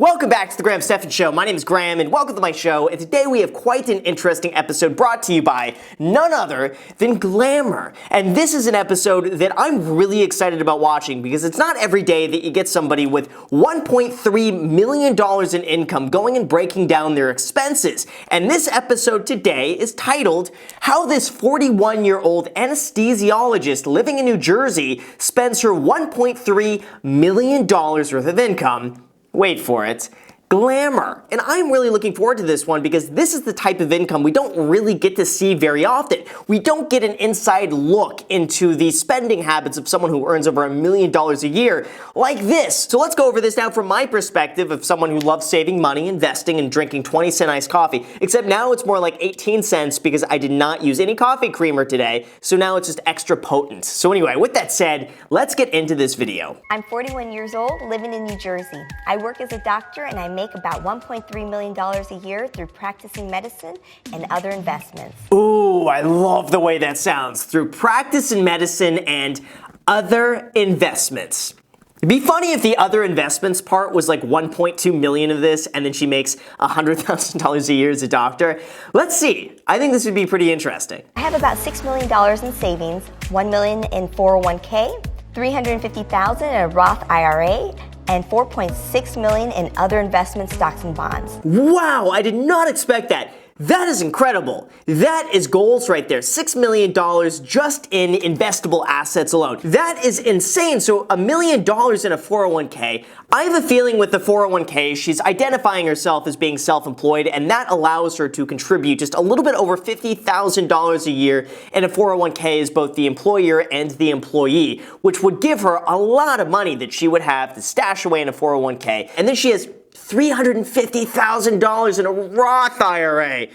Welcome back to the Stephan Show. My name is Graham and welcome to my show. And today we have quite an interesting episode brought to you by none other than Glamour. And this is an episode that I'm really excited about watching because it's not every day that you get somebody with $1.3 million in income going and breaking down their expenses. And this episode today is titled How This 41-Year-Old Anesthesiologist Living in New Jersey Spends Her $1.3 million worth of income. Wait for it, Glamour. And I'm really looking forward to this one because this is the type of income we don't really get to see very often. We don't get an inside look into the spending habits of someone who earns over $1 million a year like this. So let's go over this now from my perspective of someone who loves saving money, investing, and drinking 20-cent iced coffee. Except now it's more like 18 cents because I did not use any coffee creamer today, so now it's just extra potent. So anyway, with that said, let's get into this video. I'm 41 years old, living in New Jersey. I work as a doctor and I make about $1.3 million a year through practicing medicine and other investments. Ooh, I love the way that sounds. Through practice in medicine and other investments. It'd be funny if the other investments part was like 1.2 million of this and then she makes $100,000 a year as a doctor. Let's see. I think this would be pretty interesting. I have about $6 million in savings, $1 million in 401k, $350,000 in a Roth IRA, and $4.6 million in other investment stocks and bonds. Wow, I did not expect that. That is incredible. That is goals right there. $6 million just in investable assets alone. That is insane. So $1 million in a 401k. I have a feeling with the 401k, she's identifying herself as being self-employed, and that allows her to contribute just a little bit over $50,000 a year in a 401k as both the employer and the employee, which would give her a lot of money that she would have to stash away in a 401k. And then she has $350,000 in a Roth IRA.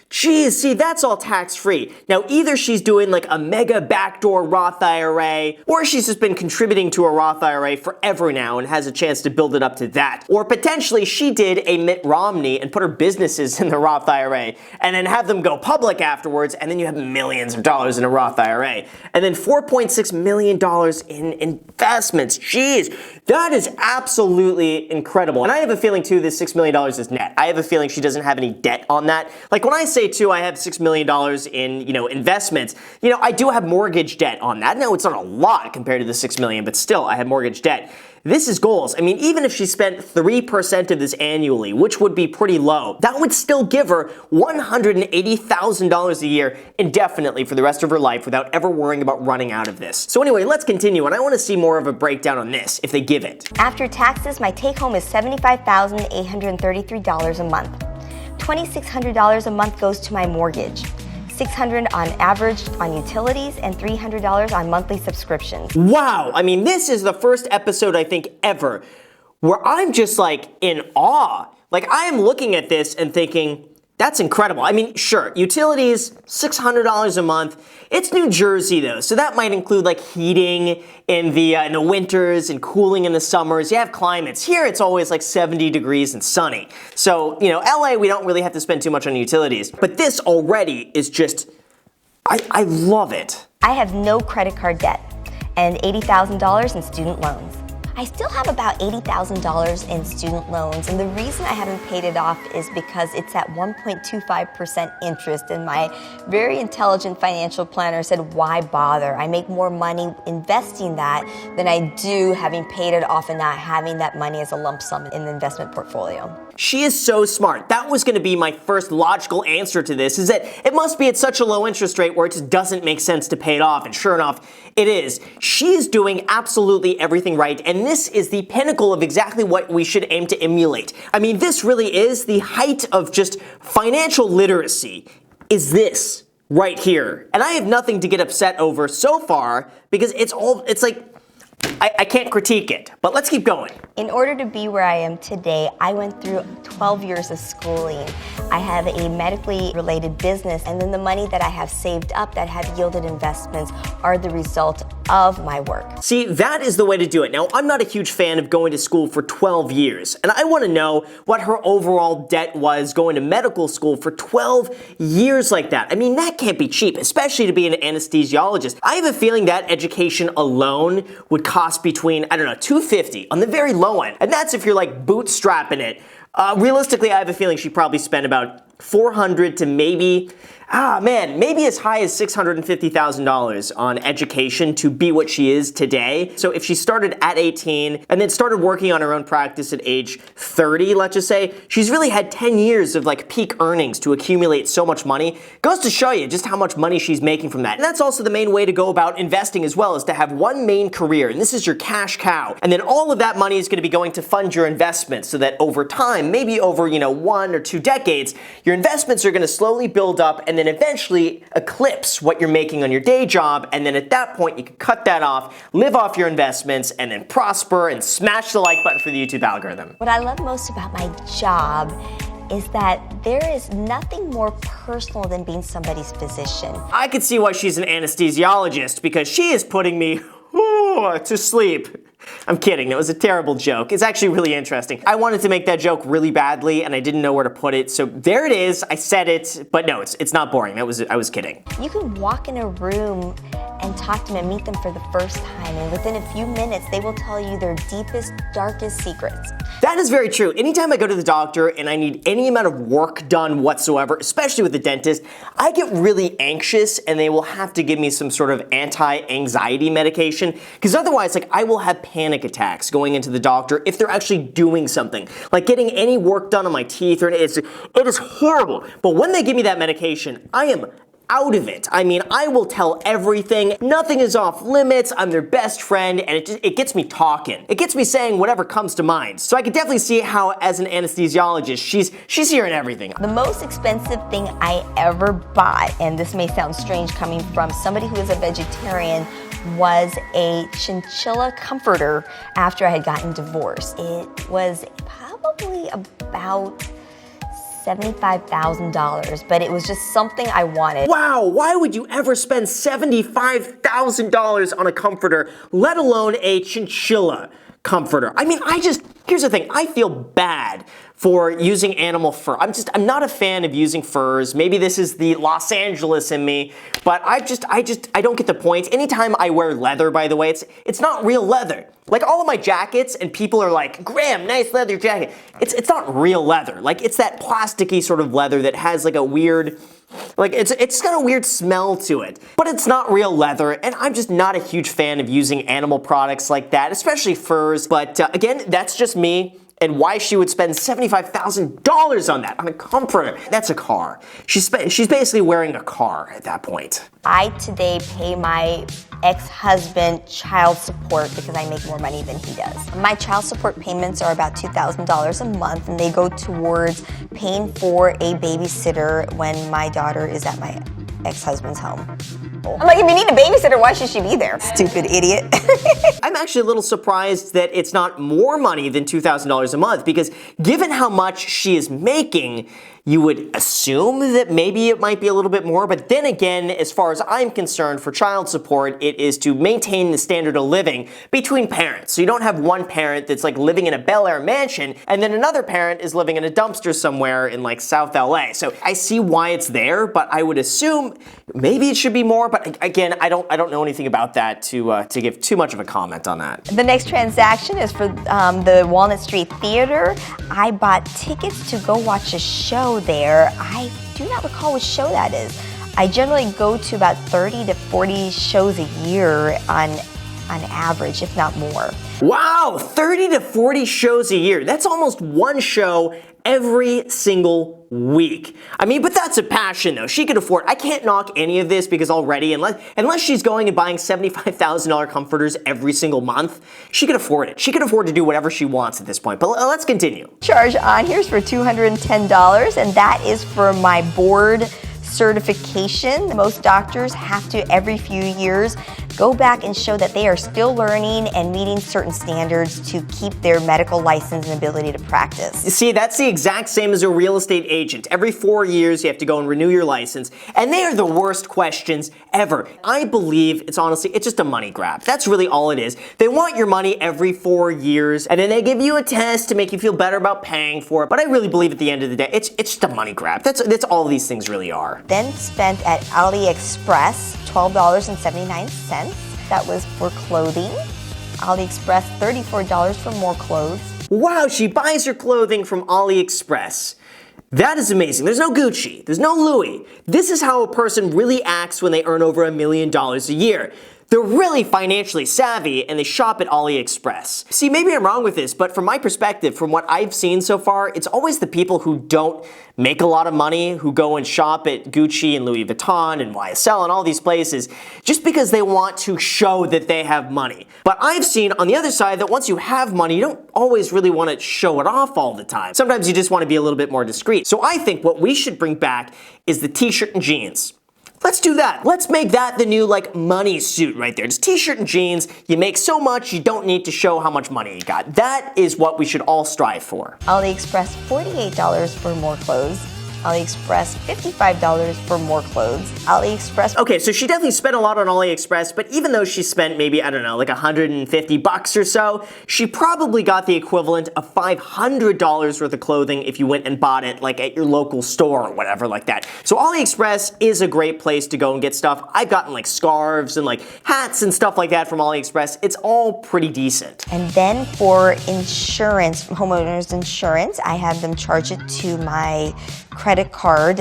Geez, see, that's all tax-free. Now, either she's doing like a mega backdoor Roth IRA, or she's just been contributing to a Roth IRA forever now and has a chance to build it up to that. Or potentially she did a Mitt Romney and put her businesses in the Roth IRA and then have them go public afterwards, and then you have millions of dollars in a Roth IRA. And then $4.6 million in investments. Jeez, that is absolutely incredible. And I have a feeling too this $6 million is net. I have a feeling she doesn't have any debt on that. Like when I say too, I have $6 million in, investments. I do have mortgage debt on that. Now, it's not a lot compared to the $6 million, but still, I have mortgage debt. This is goals. I mean, even if she spent 3% of this annually, which would be pretty low, that would still give her $180,000 a year indefinitely for the rest of her life without ever worrying about running out of this. So anyway, let's continue, and I want to see more of a breakdown on this, if they give it. After taxes, my take-home is $75,833 a month. $2,600 a month goes to my mortgage, $600 on average on utilities, and $300 on monthly subscriptions. Wow, I mean, this is the first episode I think ever where I'm just like in awe. Like I am looking at this and thinking, that's incredible. I mean, sure, utilities, $600 a month. It's New Jersey though, so that might include like heating in the winters and cooling in the summers. You have climates. Here it's always like 70 degrees and sunny. So, LA, we don't really have to spend too much on utilities. But this already is just, I love it. I have no credit card debt and $80,000 in student loans. I still have about $80,000 in student loans, and the reason I haven't paid it off is because it's at 1.25% interest, and my very intelligent financial planner said, why bother? I make more money investing that than I do having paid it off and not having that money as a lump sum in the investment portfolio. She is so smart. That was going to be my first logical answer to this, is that it must be at such a low interest rate where it just doesn't make sense to pay it off, and sure enough, it is. She's doing absolutely everything right, and this is the pinnacle of exactly what we should aim to emulate. I mean, this really is the height of just financial literacy, is this right here. And I have nothing to get upset over so far because it's like, I can't critique it, but let's keep going. In order to be where I am today, I went through 12 years of schooling. I have a medically related business, and then the money that I have saved up that have yielded investments are the result of my work. See, that is the way to do it. Now, I'm not a huge fan of going to school for 12 years, and I want to know what her overall debt was going to medical school for 12 years like that. I mean, that can't be cheap, especially to be an anesthesiologist. I have a feeling that education alone would cost cost between, I don't know, $250 on the very low end. And that's if you're like bootstrapping it. Realistically, I have a feeling she probably spent about $400 to maybe as high as $650,000 on education to be what she is today. So if she started at 18 and then started working on her own practice at age 30, let's just say, she's really had 10 years of like peak earnings to accumulate so much money. Goes to show you just how much money she's making from that. And that's also the main way to go about investing as well, is to have one main career, and this is your cash cow. And then all of that money is going to be going to fund your investments so that over time, maybe over, 1 or 2 decades, your investments are going to slowly build up and then eventually eclipse what you're making on your day job, and then at that point you can cut that off, live off your investments, and then prosper and smash the like button for the YouTube algorithm. What I love most about my job is that there is nothing more personal than being somebody's physician. I could see why she's an anesthesiologist, because she is putting me to sleep. I'm kidding, that was a terrible joke. It's actually really interesting. I wanted to make that joke really badly and I didn't know where to put it, so there it is, I said it, but no, it's not boring. I was kidding. You can walk in a room and talk to them and meet them for the first time, and within a few minutes they will tell you their deepest, darkest secrets. That is very true. Anytime I go to the doctor and I need any amount of work done whatsoever, especially with the dentist, I get really anxious and they will have to give me some sort of anti-anxiety medication, because otherwise, like, I will have panic attacks going into the doctor if they're actually doing something. Like getting any work done on my teeth, it is horrible. But when they give me that medication, I am out of it. I mean, I will tell everything. Nothing is off limits. I'm their best friend, and it gets me talking. It gets me saying whatever comes to mind. So I could definitely see how, as an anesthesiologist, she's hearing everything. The most expensive thing I ever bought, and this may sound strange coming from somebody who is a vegetarian, was a chinchilla comforter after I had gotten divorced. It was probably about $75,000, but it was just something I wanted. Wow, why would you ever spend $75,000 on a comforter, let alone a chinchilla comforter? I mean, here's the thing, I feel bad for using animal fur. I'm not a fan of using furs. Maybe this is the Los Angeles in me, but I don't get the point. Anytime I wear leather, by the way, it's not real leather. Like all of my jackets, and people are like, Graham, nice leather jacket. It's not real leather. Like it's that plasticky sort of leather that has like a weird, like it's got a weird smell to it, but it's not real leather, and I'm just not a huge fan of using animal products like that, especially furs. But again, that's just me. And why she would spend $75,000 on that, on a comforter. That's a car. She's basically wearing a car at that point. I today pay my ex-husband child support because I make more money than he does. My child support payments are about $2,000 a month, and they go towards paying for a babysitter when my daughter is at my ex-husband's home. I'm like, if you need a babysitter, why should she be there? Stupid idiot. I'm actually a little surprised that it's not more money than $2,000 a month, because given how much she is making, you would assume that maybe it might be a little bit more, but then again, as far as I'm concerned, for child support, it is to maintain the standard of living between parents. So you don't have one parent that's like living in a Bel Air mansion, and then another parent is living in a dumpster somewhere in like South LA. So I see why it's there, but I would assume maybe it should be more, but again, I don't know anything about that to give too much of a comment on that. The next transaction is for the Walnut Street Theater. I bought tickets to go watch a show there. I do not recall which show that is. I generally go to about 30 to 40 shows a year on average, if not more. Wow, 30 to 40 shows a year. That's almost one show every single week. I mean, but that's a passion though. She could afford, I can't knock any of this because already, unless she's going and buying $75,000 comforters every single month, she could afford it. She could afford to do whatever she wants at this point, but let's continue. Charge on here is for $210, and that is for my board certification. Most doctors have to, every few years, go back and show that they are still learning and meeting certain standards to keep their medical license and ability to practice. You see, that's the exact same as a real estate agent. Every 4 years, you have to go and renew your license, and they are the worst questions ever. I believe it's just a money grab. That's really all it is. They want your money every 4 years, and then they give you a test to make you feel better about paying for it, but I really believe at the end of the day, it's just a money grab. That's all these things really are. Then spent at AliExpress $12.79. That was for clothing. AliExpress, $34 for more clothes. Wow, she buys her clothing from AliExpress. That is amazing. There's no Gucci. There's no Louis. This is how a person really acts when they earn over $1 million a year. They're really financially savvy and they shop at AliExpress. See, maybe I'm wrong with this, but from my perspective, from what I've seen so far, it's always the people who don't make a lot of money who go and shop at Gucci and Louis Vuitton and YSL and all these places just because they want to show that they have money. But I've seen on the other side that once you have money, you don't always really want to show it off all the time. Sometimes you just want to be a little bit more discreet. So I think what we should bring back is the t-shirt and jeans. Let's do that. Let's make that the new money suit right there. Just t-shirt and jeans. You make so much, you don't need to show how much money you got. That is what we should all strive for. AliExpress, $48 for more clothes. AliExpress, $55 for more clothes. AliExpress. Okay, so she definitely spent a lot on AliExpress, but even though she spent maybe, I don't know, $150 or so, she probably got the equivalent of $500 worth of clothing if you went and bought it at your local store or whatever like that. So AliExpress is a great place to go and get stuff. I've gotten scarves and hats and stuff like that from AliExpress. It's all pretty decent. And then for insurance, homeowners insurance, I had them charge it to my credit card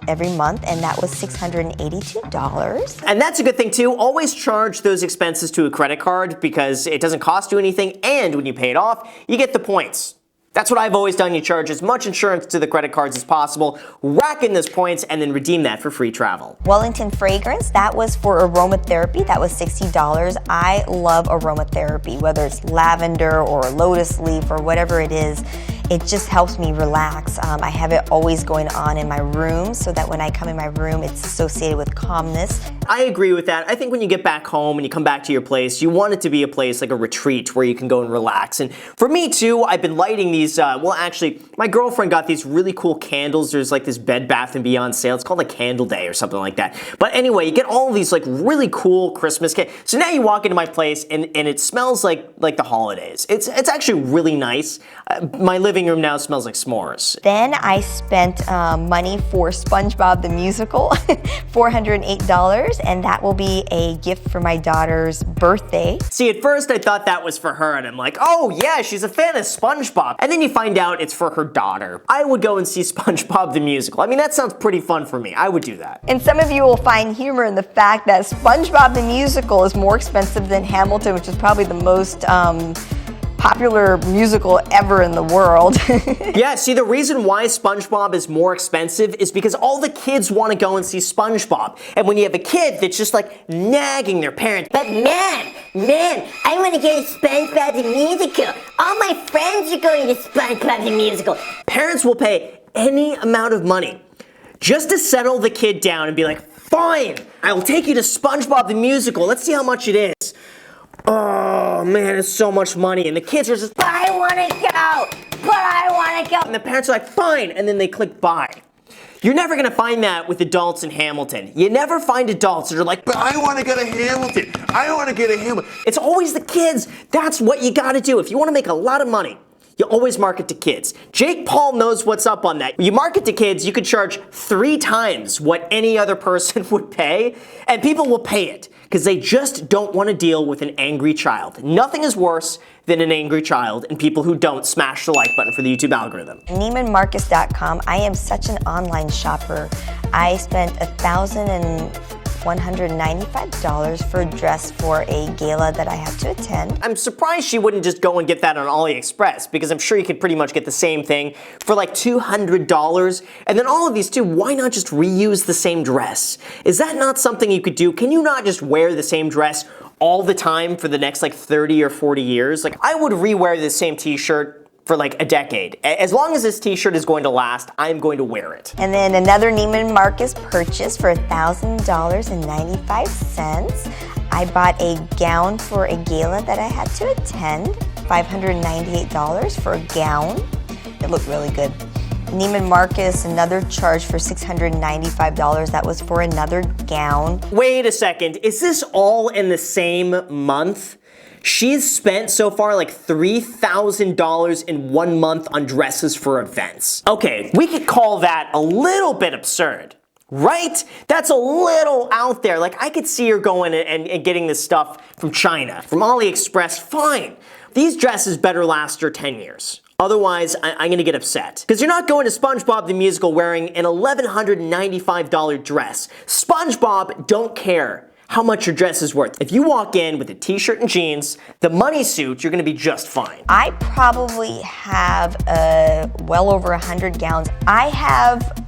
every month, and that was $682. And that's a good thing too. Always charge those expenses to a credit card because it doesn't cost you anything, and when you pay it off, you get the points. That's what I've always done. You charge as much insurance to the credit cards as possible, rack in those points, and then redeem that for free travel. Wellington Fragrance, that was for aromatherapy. That was $60. I love aromatherapy, whether it's lavender or lotus leaf or whatever it is. It just helps me relax. I have it always going on in my room so that when I come in my room, it's associated with calmness. I agree with that. I think when you get back home and you come back to your place, you want it to be a place like a retreat where you can go and relax. And for me too, I've been lighting these, well actually, my girlfriend got these really cool candles. There's this Bed Bath & Beyond sale. It's called Candle Day or something like that. But anyway, you get all of these really cool Christmas candles. So now you walk into my place and it smells like the holidays. It's actually really nice. My living room now smells like s'mores. Then I spent money for SpongeBob the Musical, $408, and that will be a gift for my daughter's birthday. See, at first I thought that was for her, and I'm like, oh yeah, she's a fan of SpongeBob. And then you find out it's for her daughter. I would go and see SpongeBob the Musical. I mean, that sounds pretty fun for me. I would do that. And some of you will find humor in the fact that SpongeBob the Musical is more expensive than Hamilton, which is probably the most popular musical ever in the world. Yeah, see, the reason why SpongeBob is more expensive is because all the kids want to go and see SpongeBob. And when you have a kid that's just nagging their parents, but man, I want to go to SpongeBob the Musical. All my friends are going to SpongeBob the Musical. Parents will pay any amount of money just to settle the kid down and be like, fine, I will take you to SpongeBob the Musical. Let's see how much it is. Oh man, it's so much money. And the kids are just, but I want to go, but I want to go. And the parents are like, fine, and then they click buy. You're never gonna find that with adults in Hamilton. You never find adults that are like, but I want to go to Hamilton. I want to get to Hamilton. It's always the kids. That's what you gotta do. If you wanna make a lot of money, you always market to kids. Jake Paul knows what's up on that. When you market to kids, you could charge 3 times what any other person would pay, and people will pay it because they just don't want to deal with an angry child. Nothing is worse than an angry child and people who don't smash the like button for the YouTube algorithm. NeimanMarcus.com. I am such an online shopper. I spent $1,195 for a dress for a gala that I had to attend. I'm surprised she wouldn't just go and get that on AliExpress because I'm sure you could pretty much get the same thing for $200. And then all of these too, why not just reuse the same dress? Is that not something you could do? Can you not just wear the same dress all the time for the next 30 or 40 years? I would rewear the same t-shirt for a decade. As long as this t-shirt is going to last, I'm going to wear it. And then another Neiman Marcus purchase for $1,000.95. I bought a gown for a gala that I had to attend, $598 for a gown. It looked really good. Neiman Marcus, another charge for $695. That was for another gown. Wait a second, is this all in the same month? She's spent so far $3,000 in 1 month on dresses for events. Okay, we could call that a little bit absurd. Right? That's a little out there. Like, I could see her going and getting this stuff from China, from AliExpress, fine. These dresses better last her 10 years. Otherwise, I'm gonna get upset. Because you're not going to SpongeBob the Musical wearing an $1,195 dress. SpongeBob don't care how much your dress is worth. If you walk in with a t-shirt and jeans, the money suit, you're gonna be just fine. I probably have well over 100 gowns. I have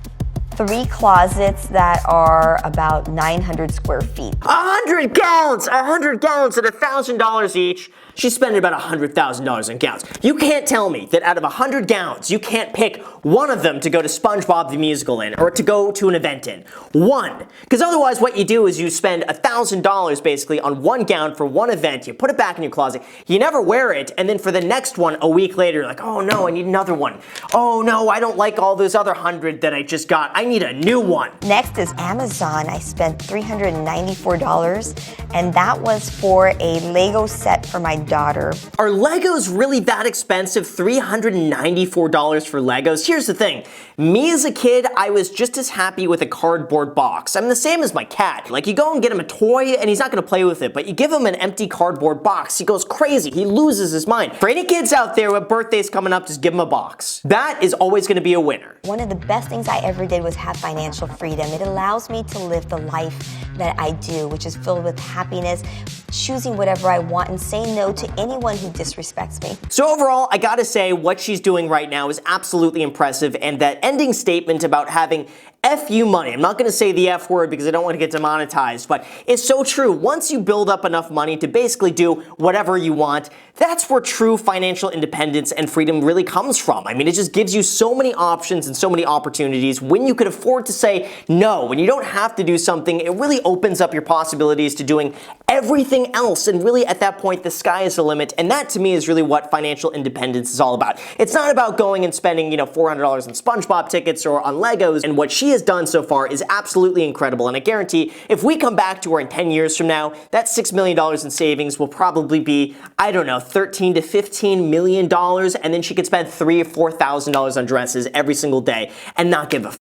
3 closets that are about 900 square feet. 100 gallons at $1,000 each. She's spending about $100,000 on gowns. You can't tell me that out of 100 gowns, you can't pick one of them to go to SpongeBob the Musical in, or to go to an event in. One. Because otherwise what you do is you spend $1,000 basically on one gown for one event, you put it back in your closet, you never wear it, and then for the next one, a week later, you're like, oh no, I need another one. Oh no, I don't like all those other 100 that I just got. I need a new one. Next is Amazon. I spent $394, and that was for a Lego set for my daughter. Are Legos really that expensive? $394 for Legos? Here's the thing. Me as a kid, I was just as happy with a cardboard box. I'm the same as my cat. Like, you go and get him a toy and he's not gonna play with it, but you give him an empty cardboard box, he goes crazy. He loses his mind. For any kids out there with birthdays coming up, just give them a box. That is always gonna be a winner. One of the best things I ever did was have financial freedom. It allows me to live the life that I do, which is filled with happiness, choosing whatever I want, and saying no to anyone who disrespects me. So overall, I gotta say, what she's doing right now is absolutely impressive, and that ending statement about having F you money. I'm not gonna say the F word because I don't want to get demonetized, but it's so true. Once you build up enough money to basically do whatever you want, that's where true financial independence and freedom really comes from. I mean, it just gives you so many options and so many opportunities when you could afford to say no, when you don't have to do something. It really opens up your possibilities to doing everything else, and really at that point, the sky is the limit, and that to me is really what financial independence is all about. It's not about going and spending, $400 on SpongeBob tickets or on Legos, and what she has done so far is absolutely incredible, and I guarantee if we come back to her in 10 years from now, that $6 million in savings will probably be, I don't know, $13 to $15 million, and then she could spend $3,000 or $4,000 on dresses every single day and not give a fuck.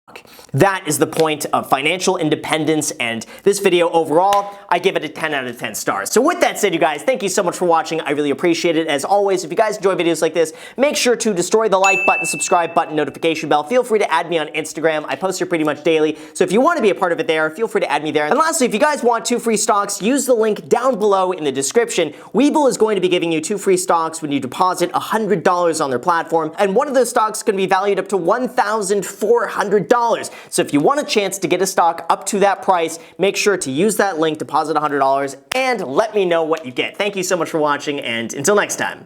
That is the point of financial independence, and this video overall, I give it a 10 out of 10 stars. So with that said, you guys, thank you so much for watching. I really appreciate it. As always, if you guys enjoy videos like this, make sure to destroy the like button, subscribe button, notification bell. Feel free to add me on Instagram. I post here pretty much daily, so if you want to be a part of it there, feel free to add me there. And lastly, if you guys want 2 free stocks, use the link down below in the description. Webull is going to be giving you 2 free stocks when you deposit $100 on their platform, and one of those stocks is going to be valued up to $1,400. So if you want a chance to get a stock up to that price, make sure to use that link, deposit $100, and let me know what you get. Thank you so much for watching, and until next time.